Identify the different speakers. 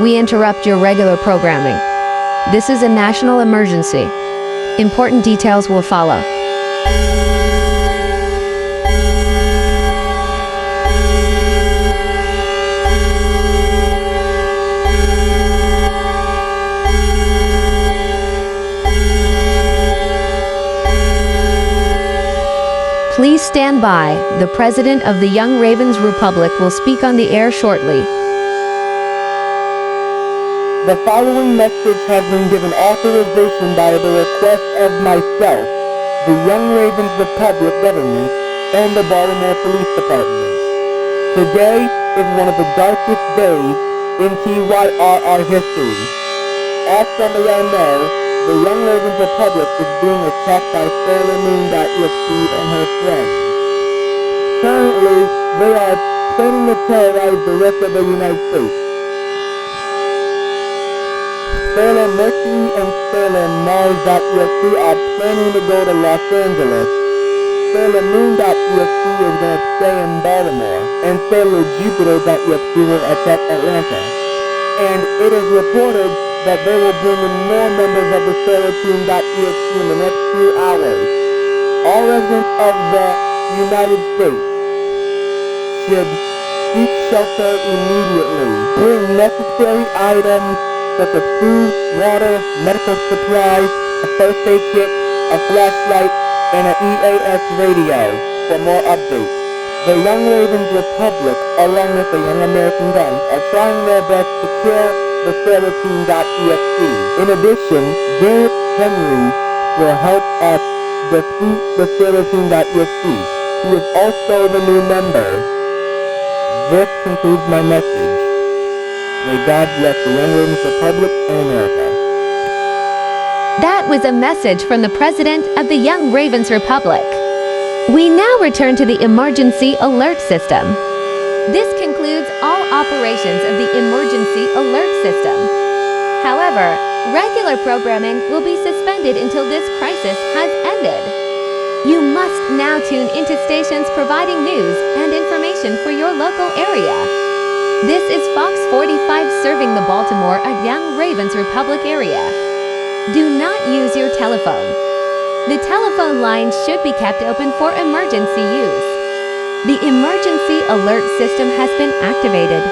Speaker 1: We interrupt your regular programming. This is a national emergency. Important details will follow. Please stand by. The President of the Young Ravens Republic will speak on the air shortly.
Speaker 2: The following message has been given authorization by the request of myself, the Young Ravens Republic government, and the Baltimore Police Department. Today is one of the darkest days in TYRR history. As some of y'all know, the Young Ravens Republic is being attacked by Sailor Moon.EXE and her friends. Currently, they are planning to terrorize the rest of the United States. Sailor Moon.EXE and Sailor Mars.EXE are planning to go to Los Angeles. Sailor Moon.EXE is going to stay in Baltimore, and Sailor Jupiter.EXE will attack Atlanta. And it is reported that they will bring in more members of the Sailor Team.EXE in the next few hours. All residents of the United States should seek shelter immediately. Bring necessary items such as food, water, medical supplies, a first aid kit, a flashlight, and an EAS radio for more updates. The Young Ravens Republic, along with the Young American Guns, are trying their best to kill the Sailor Team.EXE. In addition, Garrett Henry will help us defeat the Sailor Team.EXE. He is also the new member. This concludes my message. May God bless the Young Ravens Republic and America.
Speaker 1: That was a message from the President of the Young Ravens Republic. We now return to the emergency alert system. This concludes all operations of the emergency alert system. However, regular programming will be suspended until this crisis has ended. You must now tune into stations providing news and information for your local area. This is Fox 45 serving the Baltimore and Young Ravens Republic area. Do not use your telephone. The telephone lines should be kept open for emergency use. The emergency alert system has been activated.